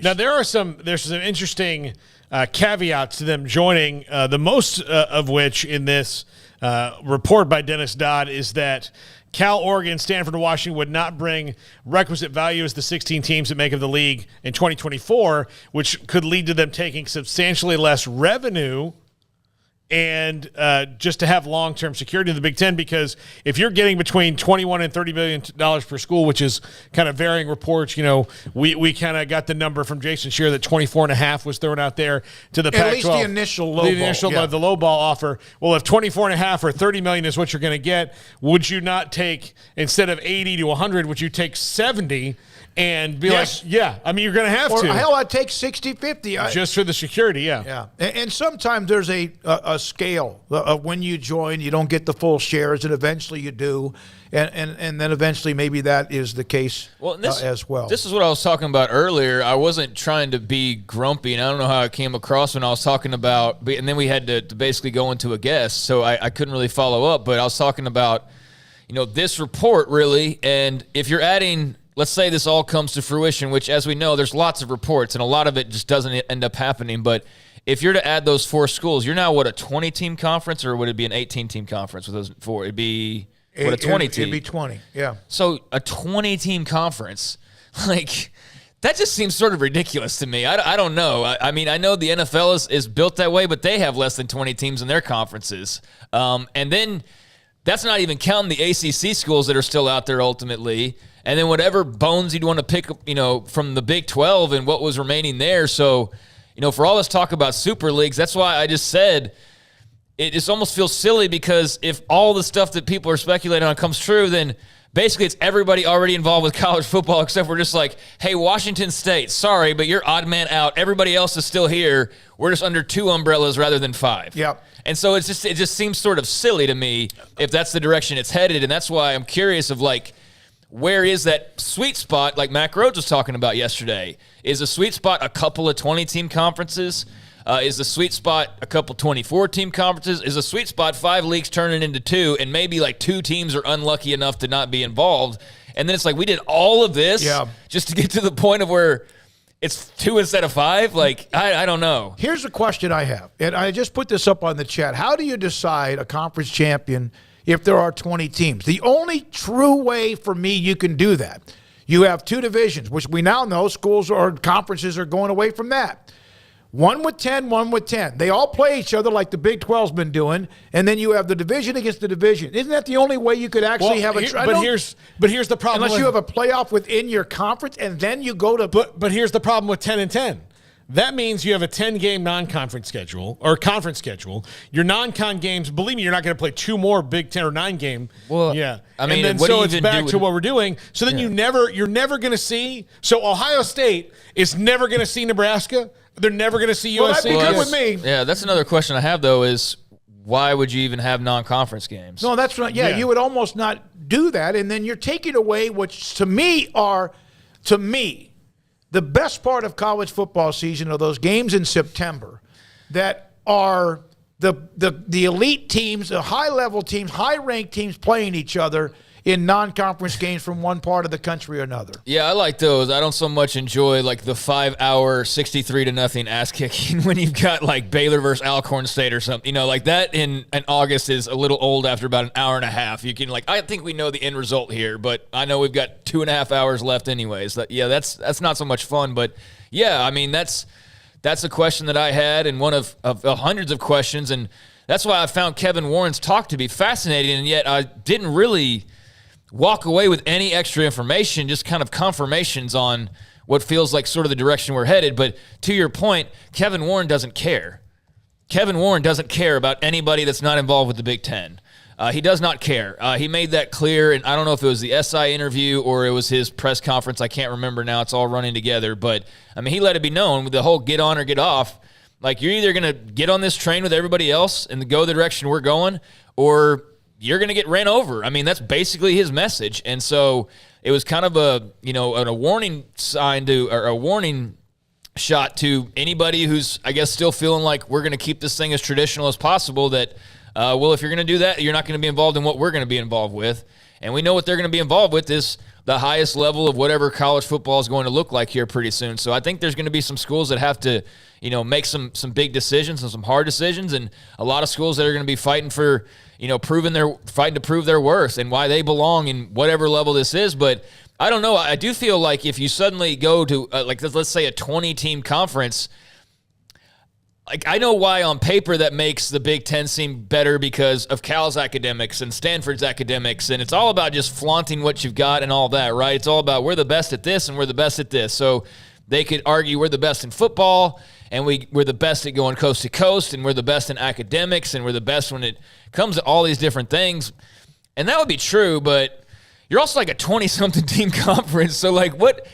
salaries. Now, there's some interesting caveats to them joining, the most of which in this report by Dennis Dodd is that Cal, Oregon, Stanford, and Washington would not bring requisite value as the 16 teams that make up the league in 2024, which could lead to them taking substantially less revenue and just to have long-term security in the Big Ten, because if you're getting between $21 and $30 million per school, which is kind of varying reports, we kind of got the number from Jason Shearer that 24.5 was thrown out there to the Pac-12. At least the initial low ball. The low ball offer. Well, if 24.5 or $30 million is what you're going to get, would you not take, instead of 80 to 100, would you take 70 and be like, yeah, I mean, you're going to have to. Or hell, I'd take 60, 50. Just for the security, yeah. Yeah. And sometimes there's a scale of when you join, you don't get the full shares, and eventually you do. And then eventually maybe that is the case as well. This is what I was talking about earlier. I wasn't trying to be grumpy, and I don't know how it came across when I was talking about, and then we had to basically go into a guess, so I couldn't really follow up. But I was talking about, this report really, and if you're adding, let's say this all comes to fruition, which, as we know, there's lots of reports, and a lot of it just doesn't end up happening. But if you're to add those 4 schools, you're now, a 20-team conference, or would it be an 18-team conference with those 4? It'd be a 20-team. It'd be 20, yeah. So a 20-team conference, that just seems sort of ridiculous to me. I don't know. I mean, I know the NFL is built that way, but they have less than 20 teams in their conferences. And then that's not even counting the ACC schools that are still out there ultimately. And then whatever bones you'd want to pick, from the Big 12 and what was remaining there. So, for all this talk about super leagues, that's why I just said it just almost feels silly, because if all the stuff that people are speculating on comes true, then basically it's everybody already involved with college football, except we're just like, hey, Washington State, sorry, but you're odd man out. Everybody else is still here. We're just under 2 umbrellas rather than 5. Yep. And so it just seems sort of silly to me if that's the direction it's headed. And that's why I'm curious of, where is that sweet spot, like Mac Rhodes was talking about yesterday? Is a sweet spot a couple of 20-team conferences? Is the sweet spot a couple 24-team conferences? Is the sweet spot 5 leagues turning into 2, and maybe 2 teams are unlucky enough to not be involved? And then it's we did all of this just to get to the point of where it's 2 instead of 5? I don't know. Here's a question I have, and I just put this up on the chat. How do you decide a conference champion if there are 20 teams? The only true way for me you can do that, you have 2 divisions, which we now know schools or conferences are going away from that. 1 with 10, 1 with 10. They all play each other like the Big 12's been doing, and then you have the division against the division. Isn't that the only way you could actually have a But here's the problem. Unless you have a playoff within your conference, and then you go to... But here's the problem with 10 and 10. That means you have a 10-game non-conference schedule or conference schedule. Your non-con games, believe me, you're not going to play 2 more Big 10 or 9 game. Well, yeah. I mean, and then so it's back to what we're doing. So then you're never going to see. So Ohio State is never going to see Nebraska. They're never going to see USC. Well, that'd be good with me. Yeah, that's another question I have, though, is why would you even have non-conference games? No, that's right. Yeah, you would almost not do that, and then you're taking away which to me, the best part of college football season are those games in September that are the elite teams, the high-level teams, high-ranked teams playing each other in non-conference games from one part of the country or another. Yeah, I like those. I don't so much enjoy the 5-hour 63-0 ass kicking when you've got Baylor versus Alcorn State or something. That in August is a little old after about an hour and a half. You can I think we know the end result here, but I know we've got 2.5 hours left anyways. That's not so much fun. But yeah, I mean that's a question that I had, and one of hundreds of questions, and that's why I found Kevin Warren's talk to be fascinating, and yet I didn't really walk away with any extra information, just kind of confirmations on what feels like sort of the direction we're headed. But to your point, Kevin Warren doesn't care. Kevin Warren doesn't care about anybody that's not involved with the Big Ten. He does not care. He made that clear, and I don't know if it was the SI interview or it was his press conference. I can't remember now. It's all running together. But, I mean, he let it be known with the whole get on or get off. You're either going to get on this train with everybody else and go the direction we're going, or you're going to get ran over. I mean, that's basically his message. And so it was kind of a warning sign or a warning shot to anybody who's, I guess, still feeling like we're going to keep this thing as traditional as possible, that, if you're going to do that, you're not going to be involved in what we're going to be involved with. And we know what they're going to be involved with is the highest level of whatever college football is going to look like here pretty soon. So I think there's going to be some schools that have to, make some big decisions and some hard decisions, and a lot of schools that are going to be fighting for, fighting to prove their worth and why they belong in whatever level this is. But I don't know. I do feel like if you suddenly go to let's say a 20-team conference, like I know why on paper that makes the Big Ten seem better because of Cal's academics and Stanford's academics, and it's all about just flaunting what you've got and all that, right? It's all about we're the best at this and we're the best at this. So they could argue we're the best in football and we're the best at going coast to coast and we're the best in academics and we're the best when it comes to all these different things. And that would be true, but you're also like a 20-something team conference. So like what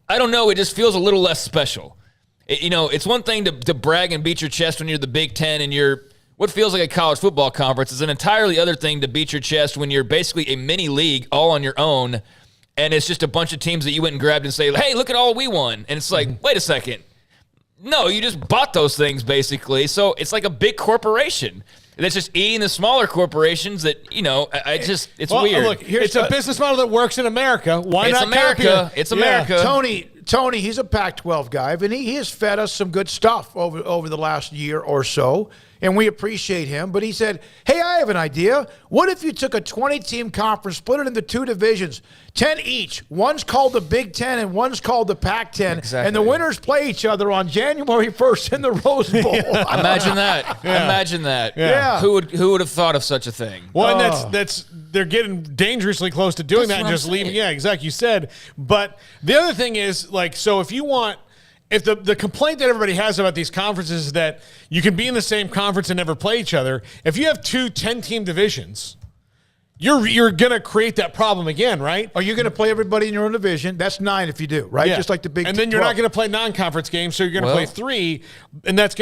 I don't know, it just feels a little less special. It's one thing to brag and beat your chest when you're the Big Ten and you're what feels like a college football conference. It's an entirely other thing to beat your chest when you're basically a mini league all on your own, and it's just a bunch of teams that you went and grabbed and say, hey, look at all we won. And it's like, wait a second. No, you just bought those things basically. So it's like a big corporation that's just eating the smaller corporations that, it's weird. Look, it's a business model that works in America. Why it's not America? copy it? It's America. Tony, he's a Pac-12 guy, and he has fed us some good stuff over the last year or so, and we appreciate him. But he said, hey, I have an idea. What if you took a 20-team conference, split it into 2 divisions, 10 each. One's called the Big Ten and one's called the Pac-10, exactly. And the winners play each other on January 1st in the Rose Bowl. Imagine that. Yeah. Imagine that. Yeah. Who would have thought of such a thing? Well, and that's they're getting dangerously close to doing that and just leaving. Yeah, exactly. You said. But the other thing is, so if the complaint that everybody has about these conferences is that you can be in the same conference and never play each other. If you have 2 10-team divisions, you're going to create that problem again, right? Are you going to play everybody in your own division? That's 9 if you do, right? Yeah. Just like the Big Ten. And then you're not going to play non-conference games, so you're going to play 3, and it's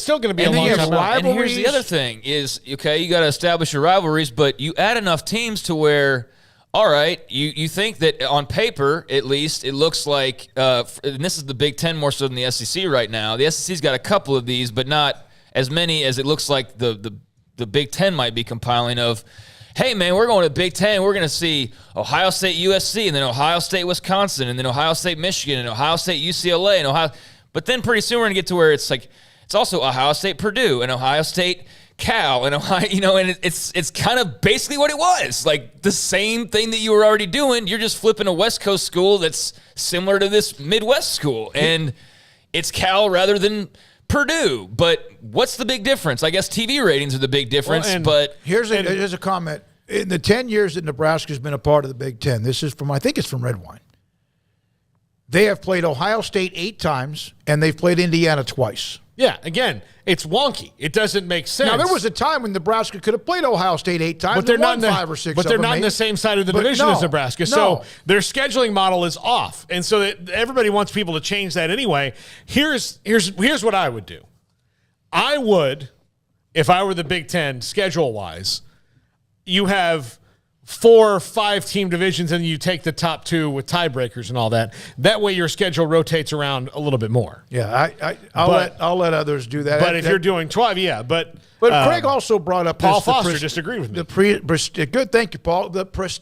still going to be a long time. And here's the other thing is, okay, you got to establish your rivalries, but you add enough teams to where, all right, you think that on paper, at least, it looks like, and this is the Big Ten more so than the SEC right now. The SEC's got a couple of these, but not as many as it looks like the Big Ten might be compiling of. Hey, man, we're going to Big Ten. We're going to see Ohio State, USC, and then Ohio State, Wisconsin, and then Ohio State, Michigan, and Ohio State, UCLA, and Ohio. But then pretty soon we're going to get to where it's like it's also Ohio State, Purdue, and Ohio State, Cal, and Ohio. And it's kind of basically what it was, like the same thing that you were already doing. You're just flipping a West Coast school that's similar to this Midwest school, and it's Cal rather than Purdue. But what's the big difference? I guess TV ratings are the big difference. But here's a comment. In the 10 years that Nebraska's been a part of the Big Ten, this is I think it's from Red Wine. They have played Ohio State 8 times, and they've played Indiana twice. Yeah, again, it's wonky. It doesn't make sense. Now, there was a time when Nebraska could have played Ohio State 8 times, but they're not 5 or 6. But they're not in the same side of the division as Nebraska. So their scheduling model is off, and so everybody wants people to change that anyway. Here's what I would do. I would, if I were the Big Ten, schedule-wise, you have 4 or 5 team divisions, and you take the top 2 with tiebreakers and all that. That way, your schedule rotates around a little bit more. Yeah, I'll let others do that. But if you're doing 12, yeah. But Craig also brought up Paul Foster disagreed with me. Good, thank you, Paul.